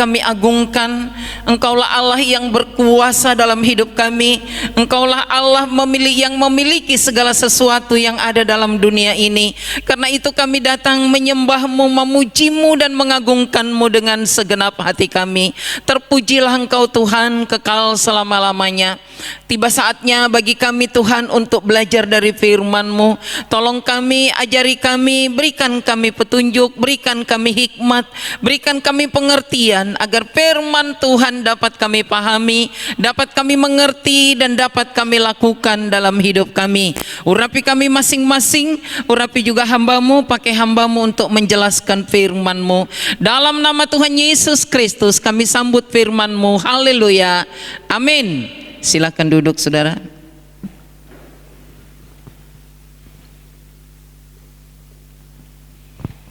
kami agungkan. Engkaulah Allah yang berkuasa dalam hidup kami. Engkaulah Allah yang memiliki segala sesuatu yang ada dalam dunia ini. Karena itu kami datang menyembah-Mu, memuji-Mu dan mengagungkan-Mu dengan segenap hati kami. Terpujilah Engkau Tuhan kekal selama-lamanya. Tiba saatnya bagi kami Tuhan untuk belajar dari firman-Mu. Tolong kami, ajari kami, berikan kami petunjuk, berikan kami hikmat, berikan kami pengertian agar firman Tuhan dapat kami pahami, dapat kami mengerti dan dapat kami lakukan dalam hidup kami. Urapi kami masing-masing, urapi juga hamba-Mu, pakai hamba-Mu untuk menjelaskan firman-Mu. Dalam nama Tuhan Yesus Kristus kami sambut firman-Mu. Haleluya. Amin. Silakan duduk saudara.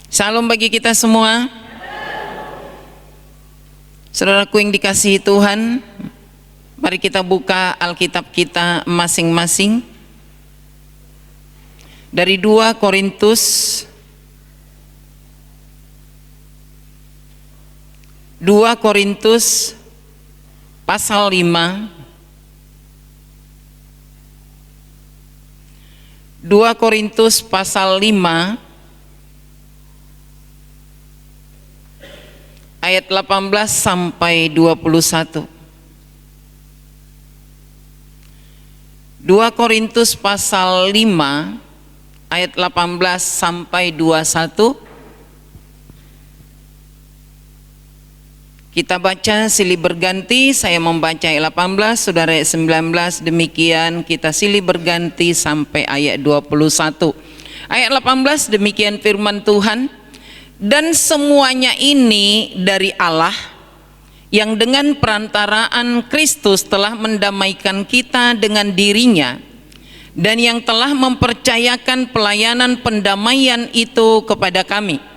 Salam bagi kita semua. Saudaraku yang dikasihi Tuhan, mari kita buka Alkitab kita masing-masing dari 2 Korintus pasal 5. 2 Korintus pasal 5 ayat 18 sampai 21. 2 Korintus pasal 5 ayat 18 sampai 21. Kita baca silih berganti, saya membaca ayat 18, saudara ayat 19, demikian kita silih berganti sampai ayat 21. Ayat 18 demikian firman Tuhan, dan semuanya ini dari Allah yang dengan perantaraan Kristus telah mendamaikan kita dengan dirinya dan yang telah mempercayakan pelayanan pendamaian itu kepada kami.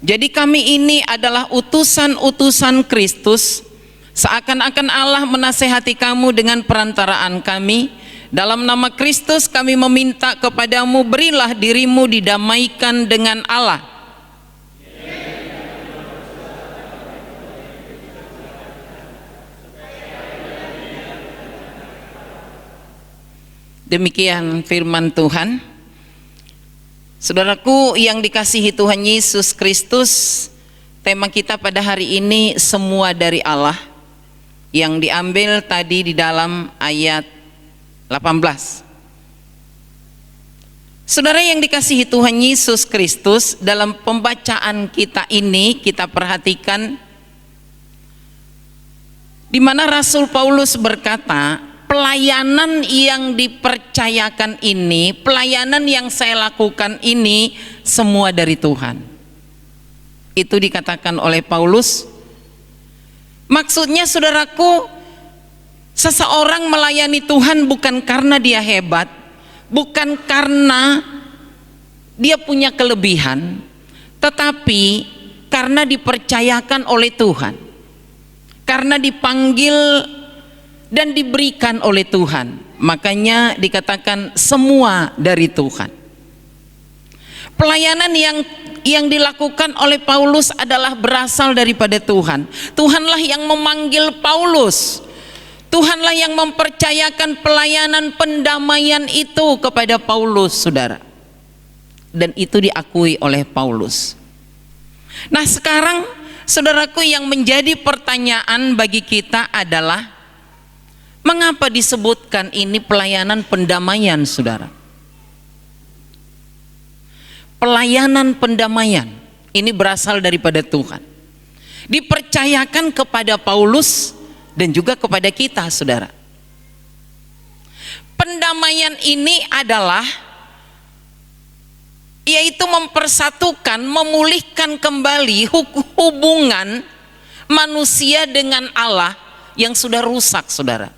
Jadi kami ini adalah utusan-utusan Kristus, seakan-akan Allah menasehati kamu dengan perantaraan kami. Dalam nama Kristus kami meminta kepadamu, berilah dirimu didamaikan dengan Allah. Demikian firman Tuhan. Saudaraku yang dikasihi Tuhan Yesus Kristus, tema kita pada hari ini semua dari Allah, yang diambil tadi di dalam ayat 18. Saudara yang dikasihi Tuhan Yesus Kristus, dalam pembacaan kita ini kita perhatikan di mana Rasul Paulus berkata, pelayanan yang dipercayakan ini, pelayanan yang saya lakukan ini semua dari Tuhan. Itu dikatakan oleh Paulus. Maksudnya saudaraku, seseorang melayani Tuhan bukan karena dia hebat, bukan karena dia punya kelebihan, tetapi karena dipercayakan oleh Tuhan, karena dipanggil dan diberikan oleh Tuhan. Makanya dikatakan semua dari Tuhan. Pelayanan yang dilakukan oleh Paulus adalah berasal daripada Tuhan. Tuhanlah yang memanggil Paulus. Tuhanlah yang mempercayakan pelayanan pendamaian itu kepada Paulus, saudara. Dan itu diakui oleh Paulus. Nah sekarang saudaraku, yang menjadi pertanyaan bagi kita adalah, mengapa disebutkan ini pelayanan pendamaian, saudara? Pelayanan pendamaian ini berasal daripada Tuhan, dipercayakan kepada Paulus dan juga kepada kita, saudara. Pendamaian ini adalah yaitu mempersatukan, memulihkan kembali hubungan manusia dengan Allah yang sudah rusak, saudara.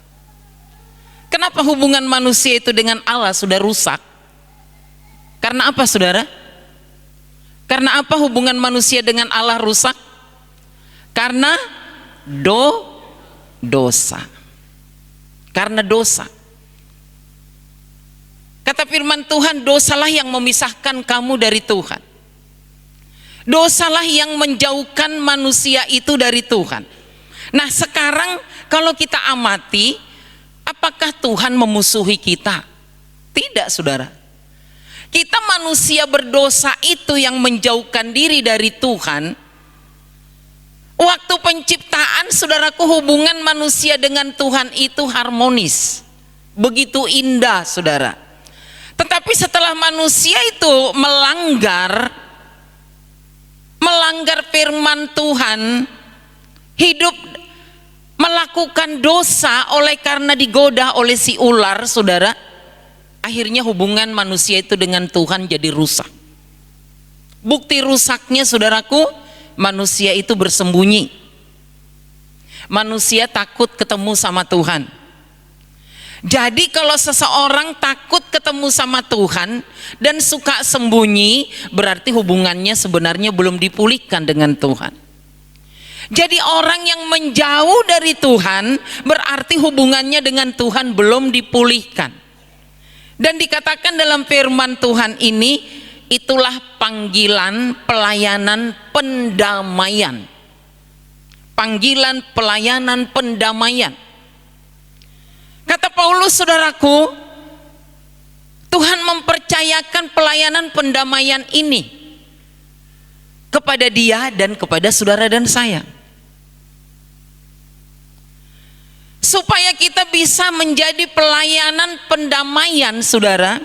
Kenapa hubungan manusia itu dengan Allah sudah rusak? Karena apa, saudara? Karena apa hubungan manusia dengan Allah rusak? Karena dosa. karena dosa. Kata firman Tuhan, dosalah yang memisahkan kamu dari Tuhan. Dosalah yang menjauhkan manusia itu dari Tuhan. Nah sekarang kalau kita amati, apakah Tuhan memusuhi kita? Tidak, saudara. Kita manusia berdosa itu yang menjauhkan diri dari Tuhan. Waktu penciptaan, saudaraku, hubungan manusia dengan Tuhan itu harmonis, begitu indah, saudara. Tetapi setelah manusia itu melanggar firman Tuhan, hidup melakukan dosa oleh karena digoda oleh si ular, saudara, akhirnya hubungan manusia itu dengan Tuhan jadi rusak. Bukti rusaknya, saudaraku, manusia itu bersembunyi. Manusia takut ketemu sama Tuhan. Jadi kalau seseorang takut ketemu sama Tuhan dan suka sembunyi, berarti hubungannya sebenarnya belum dipulihkan dengan Tuhan. Jadi orang yang menjauh dari Tuhan berarti hubungannya dengan Tuhan belum dipulihkan. Dan dikatakan dalam firman Tuhan ini, itulah panggilan pelayanan pendamaian. Panggilan pelayanan pendamaian. Kata Paulus, saudaraku, Tuhan mempercayakan pelayanan pendamaian ini kepada dia dan kepada saudara dan saya, supaya kita bisa menjadi pelayanan pendamaian, saudara.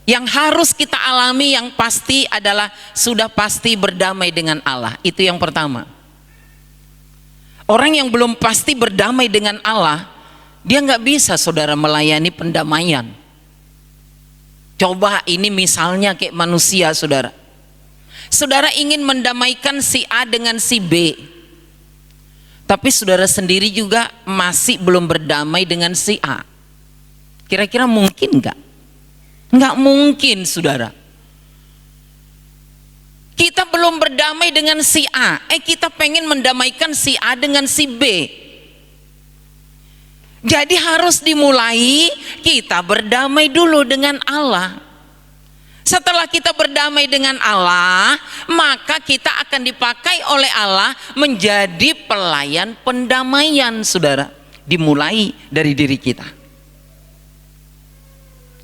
Yang harus kita alami yang pasti adalah sudah pasti berdamai dengan Allah. Itu yang pertama. Orang yang belum pasti berdamai dengan Allah, dia nggak bisa, saudara, melayani pendamaian. Coba ini misalnya kayak manusia, saudara. Saudara ingin mendamaikan si A dengan si B, tapi saudara sendiri juga masih belum berdamai dengan si A. Kira-kira mungkin nggak? Nggak mungkin, saudara. Kita belum berdamai dengan si A, kita pengen mendamaikan si A dengan si B. Jadi harus dimulai kita berdamai dulu dengan Allah. Setelah kita berdamai dengan Allah, maka kita akan dipakai oleh Allah menjadi pelayan pendamaian, saudara. Dimulai dari diri kita.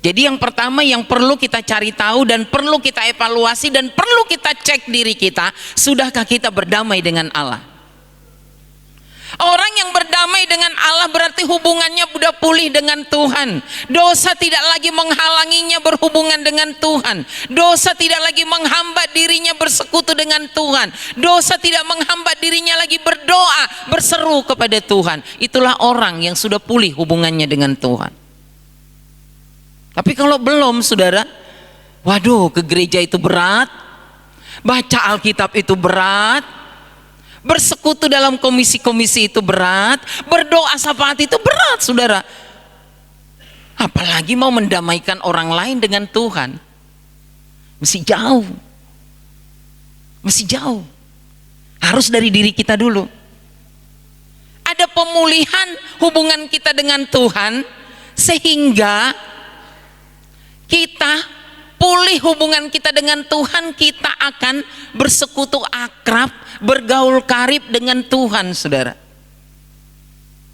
Jadi yang pertama yang perlu kita cari tahu dan perlu kita evaluasi dan perlu kita cek diri kita, sudahkah kita berdamai dengan Allah? Orang yang berdamai dengan Allah berarti hubungannya sudah pulih dengan Tuhan. Dosa tidak lagi menghalanginya berhubungan dengan Tuhan. Dosa tidak lagi menghambat dirinya bersekutu dengan Tuhan. Dosa tidak menghambat dirinya lagi berdoa, berseru kepada Tuhan. Itulah orang yang sudah pulih hubungannya dengan Tuhan. Tapi kalau belum, saudara, waduh, ke gereja itu berat, baca Alkitab itu berat, bersekutu dalam komisi-komisi itu berat, berdoa syafaat itu berat, saudara. Apalagi mau mendamaikan orang lain dengan Tuhan. Mesti jauh. Mesti jauh. Harus dari diri kita dulu. Ada pemulihan hubungan kita dengan Tuhan sehingga kita pulih hubungan kita dengan Tuhan, kita akan bersekutu akrab, bergaul karib dengan Tuhan, saudara.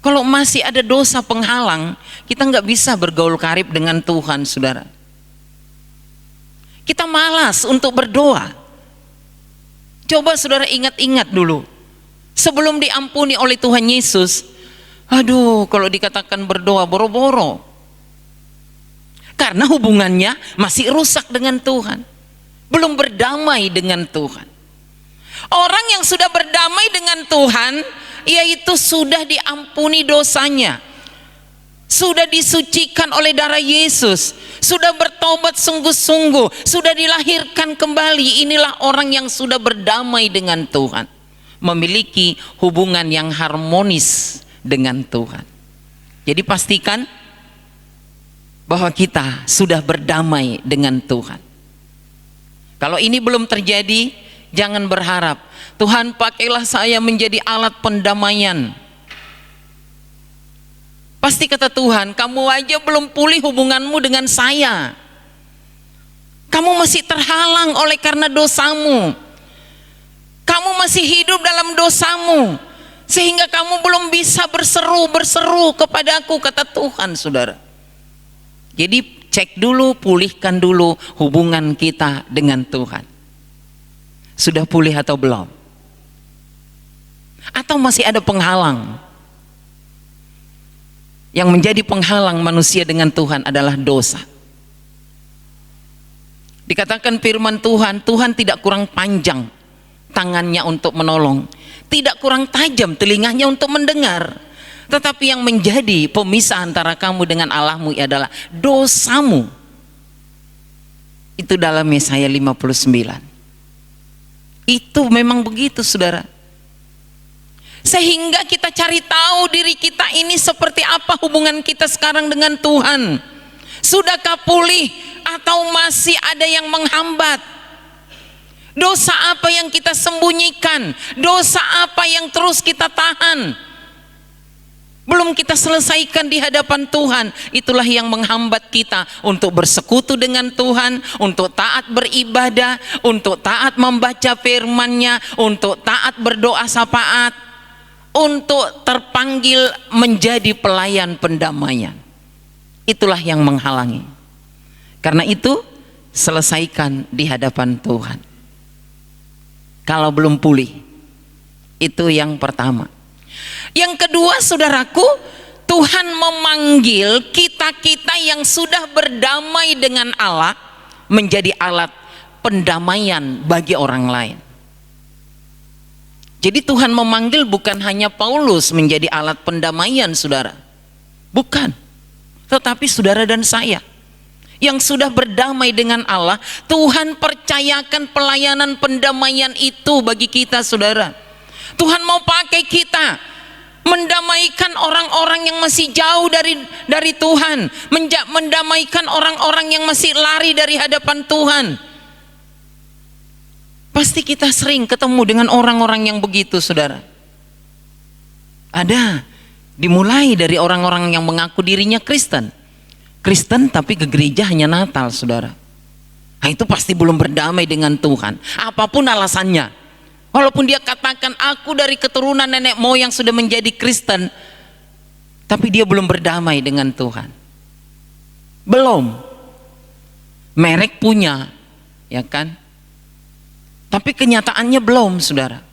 Kalau masih ada dosa penghalang, kita nggak bisa bergaul karib dengan Tuhan, saudara. Kita malas untuk berdoa. Coba saudara ingat-ingat dulu, sebelum diampuni oleh Tuhan Yesus, aduh, kalau dikatakan berdoa boro-boro. Karena hubungannya masih rusak dengan Tuhan, belum berdamai dengan Tuhan. Orang yang sudah berdamai dengan Tuhan, yaitu sudah diampuni dosanya, sudah disucikan oleh darah Yesus, sudah bertobat sungguh-sungguh, sudah dilahirkan kembali. Inilah orang yang sudah berdamai dengan Tuhan, memiliki hubungan yang harmonis dengan Tuhan. Jadi pastikan bahwa kita sudah berdamai dengan Tuhan. Kalau ini belum terjadi, jangan berharap Tuhan pakailah saya menjadi alat pendamaian. Pasti kata Tuhan, kamu aja belum pulih hubunganmu dengan saya. Kamu masih terhalang oleh karena dosamu. Kamu masih hidup dalam dosamu, sehingga kamu belum bisa berseru kepadaku, kata Tuhan, saudara. Jadi cek dulu, pulihkan dulu hubungan kita dengan Tuhan. Sudah pulih atau belum? Atau masih ada penghalang? Yang menjadi penghalang manusia dengan Tuhan adalah dosa. Dikatakan firman Tuhan, Tuhan tidak kurang panjang tangannya untuk menolong, tidak kurang tajam telinganya untuk mendengar. Tetapi yang menjadi pemisah antara kamu dengan Allahmu adalah dosamu. Itu dalam Yesaya 59. Itu memang begitu, saudara. Sehingga kita cari tahu diri kita ini seperti apa hubungan kita sekarang dengan Tuhan. Sudahkah pulih atau masih ada yang menghambat? Dosa apa yang kita sembunyikan? Dosa apa yang terus kita tahan? Belum kita selesaikan di hadapan Tuhan. Itulah yang menghambat kita untuk bersekutu dengan Tuhan, untuk taat beribadah, untuk taat membaca firman-Nya, untuk taat berdoa syafaat, untuk terpanggil menjadi pelayan pendamaian. Itulah yang menghalangi. Karena itu selesaikan di hadapan Tuhan. Kalau belum pulih, itu yang pertama. Yang kedua, saudaraku, Tuhan memanggil kita-kita yang sudah berdamai dengan Allah menjadi alat pendamaian bagi orang lain. Jadi Tuhan memanggil bukan hanya Paulus menjadi alat pendamaian, saudara. Bukan. Tetapi saudara dan saya yang sudah berdamai dengan Allah, Tuhan percayakan pelayanan pendamaian itu bagi kita, saudara. Tuhan mau pakai kita mendamaikan orang-orang yang masih jauh dari Tuhan, mendamaikan orang-orang yang masih lari dari hadapan Tuhan. Pasti kita sering ketemu dengan orang-orang yang begitu, saudara. Ada, dimulai dari orang-orang yang mengaku dirinya Kristen tapi ke gereja hanya Natal, saudara. Nah, itu pasti belum berdamai dengan Tuhan, apapun alasannya. Walaupun dia katakan aku dari keturunan nenek moyang sudah menjadi Kristen, tapi dia belum berdamai dengan Tuhan. Belum. Merek punya, ya kan? Tapi kenyataannya belum, saudara.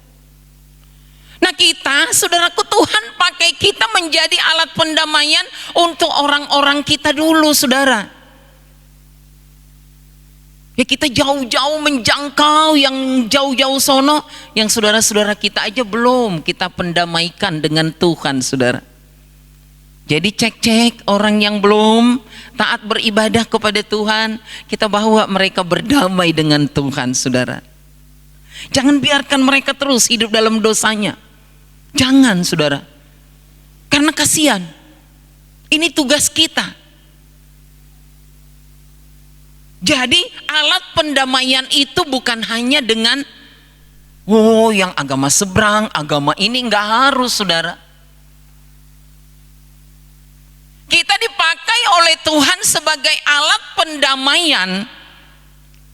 Nah kita, saudaraku, Tuhan pakai kita menjadi alat pendamaian untuk orang-orang kita dulu, saudara. Ya kita jauh-jauh menjangkau yang jauh-jauh sono, yang saudara-saudara kita aja belum kita pendamaikan dengan Tuhan, saudara. Jadi cek-cek orang yang belum taat beribadah kepada Tuhan, kita bawa mereka berdamai dengan Tuhan, saudara. Jangan biarkan mereka terus hidup dalam dosanya. Jangan, saudara. Karena kasihan. Ini tugas kita. Jadi alat pendamaian itu bukan hanya dengan yang agama seberang, agama ini, nggak harus, saudara. Kita dipakai oleh Tuhan sebagai alat pendamaian,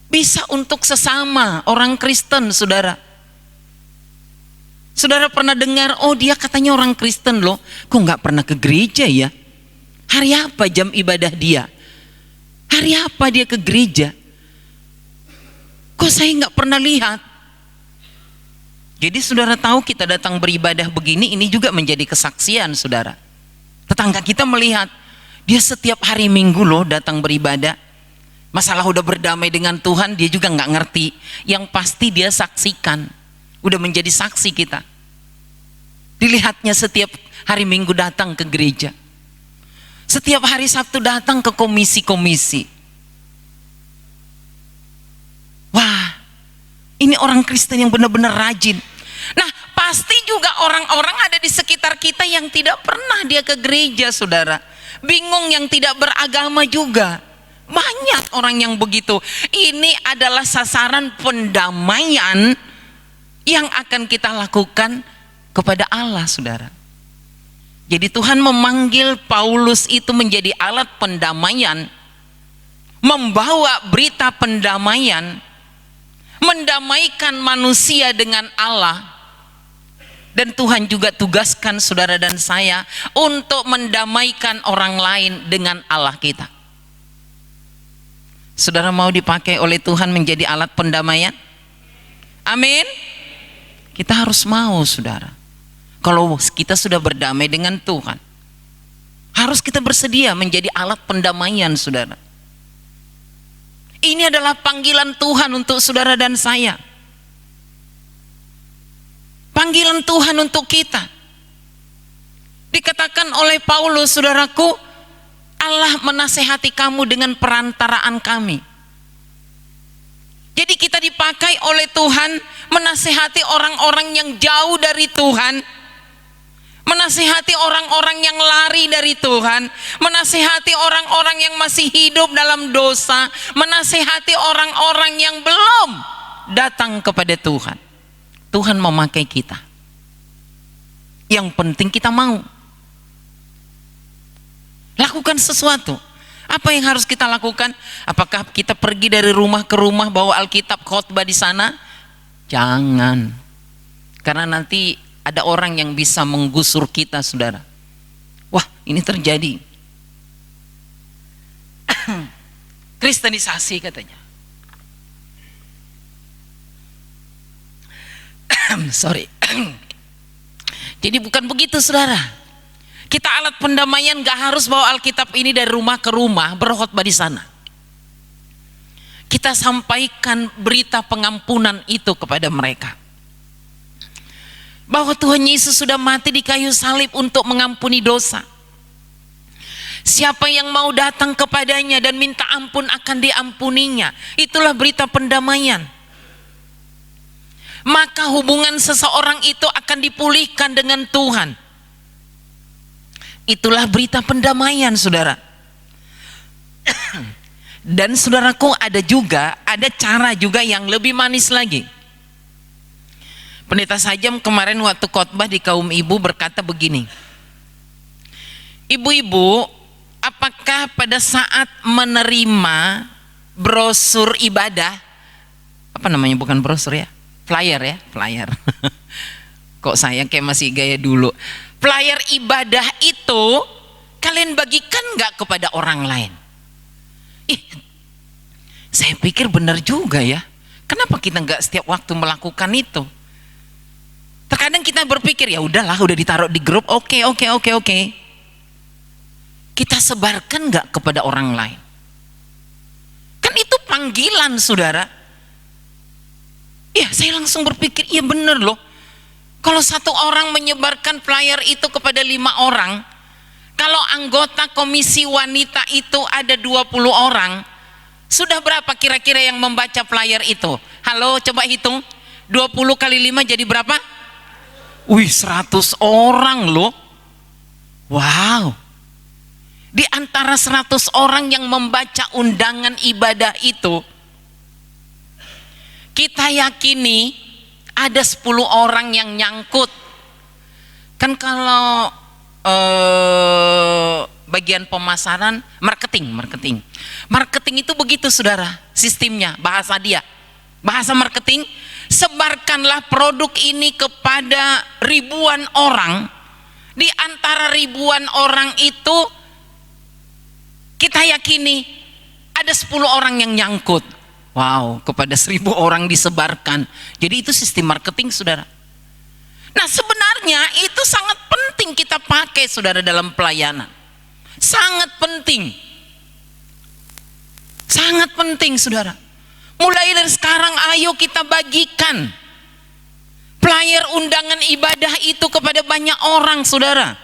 bisa untuk sesama orang Kristen, saudara. Saudara pernah dengar, dia katanya orang Kristen loh, kok nggak pernah ke gereja ya? Hari apa jam ibadah dia? Hari apa dia ke gereja? Kok saya nggak pernah lihat? Jadi saudara tahu kita datang beribadah begini, ini juga menjadi kesaksian, saudara. Tetangga kita melihat, dia setiap hari Minggu loh datang beribadah. Masalah udah berdamai dengan Tuhan, dia juga nggak ngerti. Yang pasti dia saksikan, udah menjadi saksi kita. Dilihatnya setiap hari Minggu datang ke gereja. Setiap hari Sabtu datang ke komisi-komisi. Wah, ini orang Kristen yang benar-benar rajin. Nah, pasti juga orang-orang ada di sekitar kita yang tidak pernah dia ke gereja, saudara. Bingung, yang tidak beragama juga. Banyak orang yang begitu. Ini adalah sasaran pendamaian yang akan kita lakukan kepada Allah, saudara. Jadi Tuhan memanggil Paulus itu menjadi alat pendamaian, membawa berita pendamaian, mendamaikan manusia dengan Allah. Dan Tuhan juga tugaskan saudara dan saya untuk mendamaikan orang lain dengan Allah kita. Saudara mau dipakai oleh Tuhan menjadi alat pendamaian? Amin. Kita harus mau, saudara. Kalau kita sudah berdamai dengan Tuhan, harus kita bersedia menjadi alat pendamaian, saudara. Ini adalah panggilan Tuhan untuk saudara dan saya. Panggilan Tuhan untuk kita. Dikatakan oleh Paulus, saudaraku, Allah menasehati kamu dengan perantaraan kami. Jadi kita dipakai oleh Tuhan menasehati orang-orang yang jauh dari Tuhan, menasehati orang-orang yang lari dari Tuhan, menasehati orang-orang yang masih hidup dalam dosa, menasehati orang-orang yang belum datang kepada Tuhan. Tuhan memakai kita. Yang penting kita mau lakukan sesuatu. Apa yang harus kita lakukan? Apakah kita pergi dari rumah ke rumah bawa Alkitab khotbah di sana? Jangan. Karena nanti ada orang yang bisa menggusur kita, saudara. Wah, ini terjadi. Kristenisasi katanya. Sorry. Jadi bukan begitu, saudara. Kita alat pendamaian, gak harus bawa Alkitab ini dari rumah ke rumah berkhotbah di sana. Kita sampaikan berita pengampunan itu kepada mereka. Bahwa Tuhan Yesus sudah mati di kayu salib untuk mengampuni dosa. Siapa yang mau datang kepadanya dan minta ampun akan diampuninya. Itulah berita pendamaian. Maka hubungan seseorang itu akan dipulihkan dengan Tuhan. Itulah berita pendamaian, saudara. Dan saudaraku, ada cara juga yang lebih manis lagi. Pendeta Sajam kemarin waktu khotbah di kaum ibu berkata begini, ibu-ibu, apakah pada saat menerima brosur ibadah, apa namanya, bukan brosur ya, flyer ya, flyer. Kok saya kayak masih gaya dulu. Flyer ibadah itu kalian bagikan nggak kepada orang lain? Saya pikir benar juga ya. Kenapa kita nggak setiap waktu melakukan itu? Terkadang kita berpikir ya udahlah, udah ditaruh di grup, oke. Kita sebarkan nggak kepada orang lain? Kan itu panggilan, saudara. Ya, saya langsung berpikir, iya benar loh. Kalau satu orang menyebarkan flyer itu kepada 5 orang, kalau anggota komisi wanita itu ada 20 orang, sudah berapa kira-kira yang membaca flyer itu? Halo, coba hitung. 20 kali 5 jadi berapa? Wih, 100 orang loh. Wow. Di antara 100 orang yang membaca undangan ibadah itu, kita yakini ada 10 orang yang nyangkut. Kan kalau bagian pemasaran, marketing itu begitu, saudara, sistemnya, bahasa dia, bahasa marketing. Sebarkanlah produk ini kepada ribuan orang. Di antara ribuan orang itu kita yakini ada 10 orang yang nyangkut. Wow, kepada 1000 orang disebarkan. Jadi itu sistem marketing, saudara. Nah, sebenarnya itu sangat penting kita pakai, saudara, dalam pelayanan. Sangat penting. Sangat penting, saudara. Mulai dari sekarang ayo kita bagikan flyer undangan ibadah itu kepada banyak orang, saudara.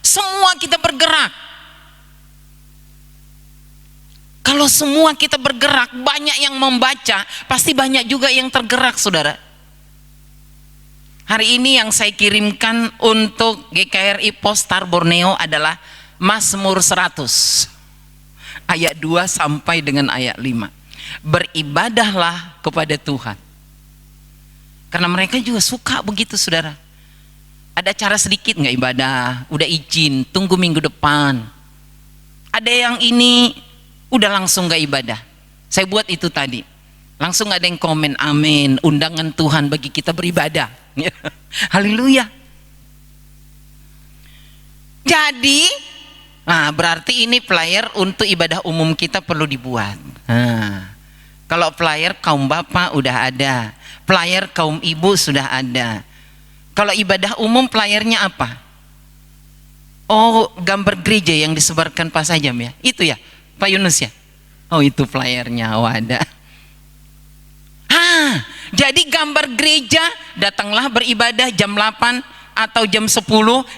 Semua kita bergerak. Kalau semua kita bergerak, banyak yang membaca, pasti banyak juga yang tergerak, saudara. Hari ini yang saya kirimkan untuk GKRI Postar Borneo adalah Mazmur 100 ayat 2 sampai dengan ayat 5. Beribadahlah kepada Tuhan. Karena mereka juga suka begitu, saudara. Ada acara sedikit nggak ibadah, udah izin, tunggu minggu depan. Ada yang ini udah langsung nggak ibadah. Saya buat itu tadi, langsung ada yang komen, amin, undangan Tuhan bagi kita beribadah. Haleluya. Jadi, nah berarti ini flyer untuk ibadah umum kita perlu dibuat. Nah, kalau flyer kaum bapak udah ada, flyer kaum ibu sudah ada. Kalau ibadah umum flyernya apa? Oh, gambar gereja yang disebarkan Pak Sajam ya? Itu ya, Pak Yunus ya? Oh, itu flyernya, oh ada. Jadi gambar gereja, datanglah beribadah jam 8 atau jam 10.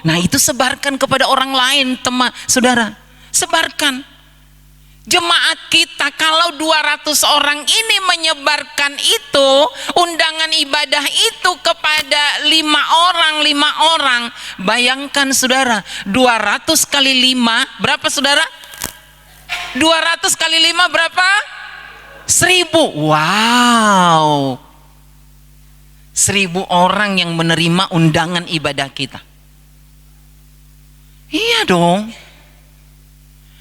Nah, itu sebarkan kepada orang lain, teman, saudara. Sebarkan. Jemaat kita kalau 200 orang ini menyebarkan itu, undangan ibadah itu kepada 5 orang, bayangkan saudara, 200 kali 5 berapa saudara? 200 kali 5 berapa? 1000. Wow, 1000 orang yang menerima undangan ibadah kita. Iya dong.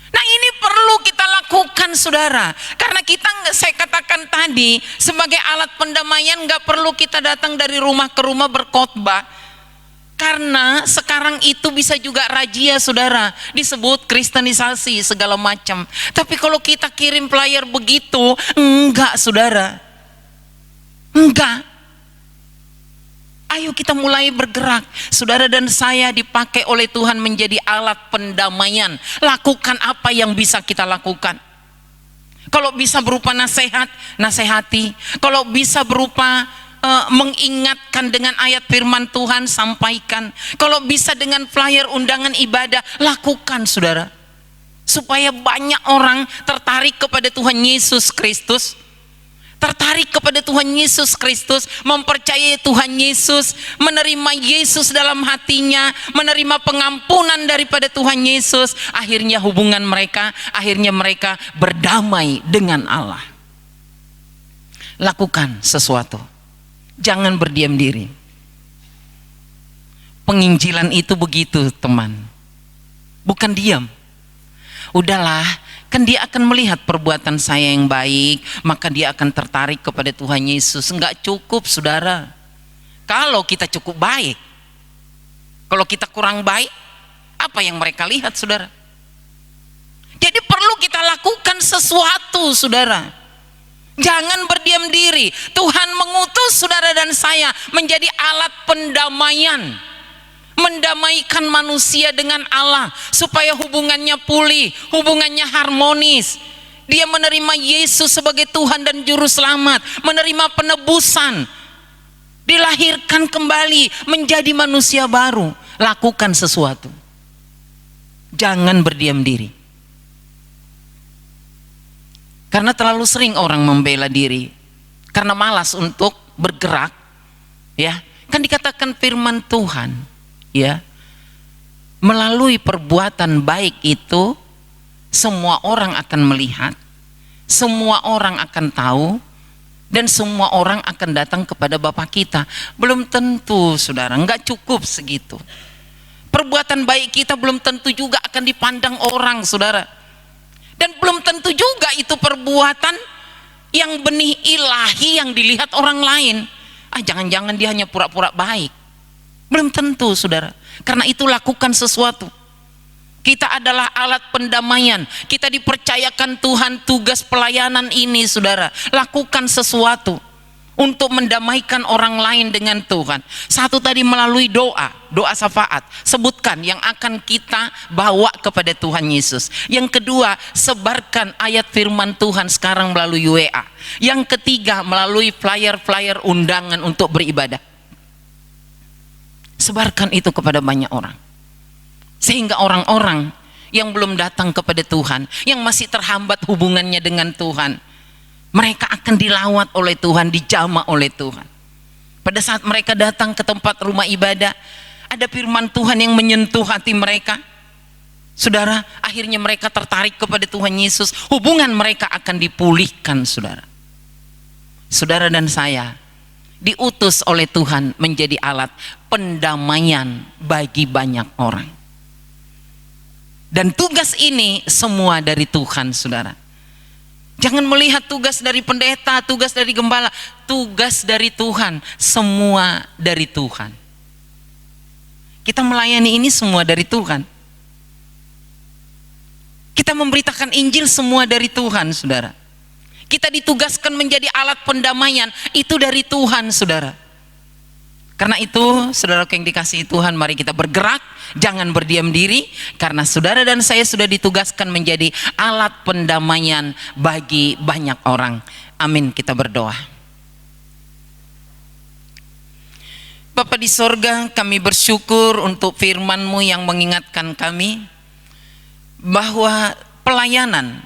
Nah, ini perlu kita lakukan saudara, karena kita, saya katakan tadi, sebagai alat pendamaian nggak perlu kita datang dari rumah ke rumah berkhotbah, karena sekarang itu bisa juga razia saudara, disebut kristenisasi segala macam. Tapi kalau kita kirim flyer begitu, enggak saudara, enggak. Ayo kita mulai bergerak. Saudara dan saya dipakai oleh Tuhan menjadi alat pendamaian. Lakukan apa yang bisa kita lakukan. Kalau bisa berupa nasihat, nasihati. Kalau bisa berupa mengingatkan dengan ayat firman Tuhan, sampaikan. Kalau bisa dengan flyer undangan ibadah, lakukan saudara. Supaya banyak orang tertarik kepada Tuhan Yesus Kristus. Tertarik kepada Tuhan Yesus Kristus, mempercayai Tuhan Yesus, menerima Yesus dalam hatinya, menerima pengampunan daripada Tuhan Yesus. Akhirnya hubungan mereka, akhirnya mereka berdamai dengan Allah. Lakukan sesuatu, jangan berdiam diri. Penginjilan itu begitu teman, bukan diam. Udahlah, kan dia akan melihat perbuatan saya yang baik, maka dia akan tertarik kepada Tuhan Yesus. Enggak cukup saudara kalau kita cukup baik. Kalau kita kurang baik, apa yang mereka lihat saudara? Jadi perlu kita lakukan sesuatu saudara. Jangan berdiam diri. Tuhan mengutus saudara dan saya menjadi alat pendamaian, mendamaikan manusia dengan Allah supaya hubungannya pulih, hubungannya harmonis. Dia menerima Yesus sebagai Tuhan dan Juru Selamat, menerima penebusan, dilahirkan kembali menjadi manusia baru. Lakukan sesuatu, jangan berdiam diri. Karena terlalu sering orang membela diri karena malas untuk bergerak, ya. Kan dikatakan firman Tuhan, ya, melalui perbuatan baik itu semua orang akan melihat, semua orang akan tahu, dan semua orang akan datang kepada Bapa kita. Belum tentu saudara, nggak cukup segitu. Perbuatan baik kita belum tentu juga akan dipandang orang saudara, dan belum tentu juga itu perbuatan yang benih ilahi yang dilihat orang lain. Jangan-jangan dia hanya pura-pura baik. Belum tentu saudara. Karena itu lakukan sesuatu. Kita adalah alat pendamaian. Kita dipercayakan Tuhan tugas pelayanan ini saudara. Lakukan sesuatu untuk mendamaikan orang lain dengan Tuhan. Satu tadi melalui doa syafaat, sebutkan yang akan kita bawa kepada Tuhan Yesus. Yang kedua, sebarkan ayat firman Tuhan sekarang melalui WA. Yang ketiga, melalui flyer-flyer undangan untuk beribadah. Sebarkan itu kepada banyak orang, sehingga orang-orang yang belum datang kepada Tuhan, yang masih terhambat hubungannya dengan Tuhan, mereka akan dilawat oleh Tuhan, dijamah oleh Tuhan. Pada saat mereka datang ke tempat rumah ibadah, ada firman Tuhan yang menyentuh hati mereka. Saudara, akhirnya mereka tertarik kepada Tuhan Yesus. Hubungan mereka akan dipulihkan saudara. Saudara dan saya diutus oleh Tuhan menjadi alat pendamaian bagi banyak orang. Dan tugas ini semua dari Tuhan, saudara. Jangan melihat tugas dari pendeta, tugas dari gembala, tugas dari Tuhan, semua dari Tuhan. Kita melayani ini semua dari Tuhan. Kita memberitakan Injil semua dari Tuhan, saudara. Kita ditugaskan menjadi alat pendamaian, itu dari Tuhan, saudara. Karena itu, saudara yang dikasihi Tuhan, mari kita bergerak, jangan berdiam diri, karena saudara dan saya sudah ditugaskan menjadi alat pendamaian bagi banyak orang. Amin, kita berdoa. Bapa di sorga, kami bersyukur untuk firman-Mu yang mengingatkan kami bahwa pelayanan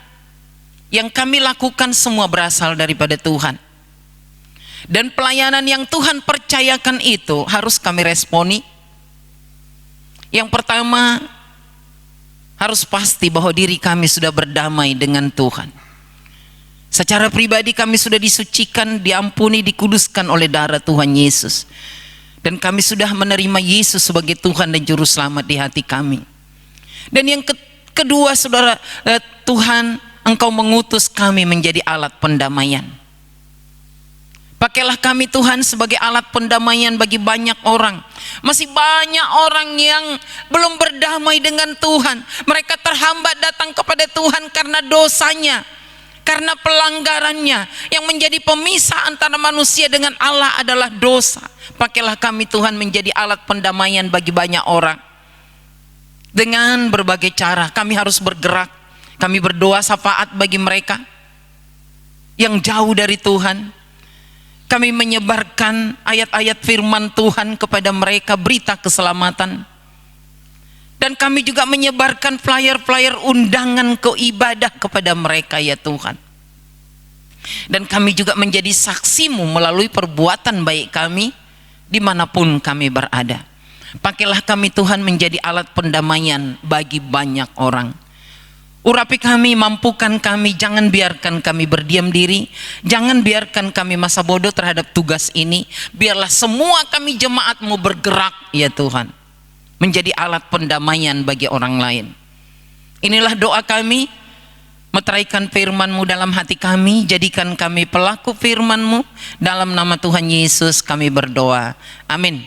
yang kami lakukan semua berasal daripada Tuhan. Dan pelayanan yang Tuhan percayakan itu harus kami responi. Yang pertama, harus pasti bahwa diri kami sudah berdamai dengan Tuhan. Secara pribadi kami sudah disucikan, diampuni, dikuduskan oleh darah Tuhan Yesus. Dan kami sudah menerima Yesus sebagai Tuhan dan Juru Selamat di hati kami. Dan yang kedua, saudara, Tuhan, Engkau mengutus kami menjadi alat pendamaian. Pakailah kami Tuhan sebagai alat pendamaian bagi banyak orang. Masih banyak orang yang belum berdamai dengan Tuhan. Mereka terhambat datang kepada Tuhan karena dosanya, karena pelanggarannya. Yang menjadi pemisah antara manusia dengan Allah adalah dosa. Pakailah kami Tuhan menjadi alat pendamaian bagi banyak orang. Dengan berbagai cara kami harus bergerak. Kami berdoa syafaat bagi mereka yang jauh dari Tuhan. Kami menyebarkan ayat-ayat firman Tuhan kepada mereka, berita keselamatan. Dan kami juga menyebarkan flyer-flyer undangan ke ibadah kepada mereka, ya Tuhan. Dan kami juga menjadi saksi-Mu melalui perbuatan baik kami dimanapun kami berada. Pakailah kami Tuhan menjadi alat pendamaian bagi banyak orang. Urapi kami, mampukan kami, jangan biarkan kami berdiam diri, jangan biarkan kami masa bodoh terhadap tugas ini. Biarlah semua kami jemaat-Mu bergerak, ya Tuhan, menjadi alat pendamaian bagi orang lain. Inilah doa kami, meteraikan firman-Mu dalam hati kami, jadikan kami pelaku firman-Mu. Dalam nama Tuhan Yesus kami berdoa, amin.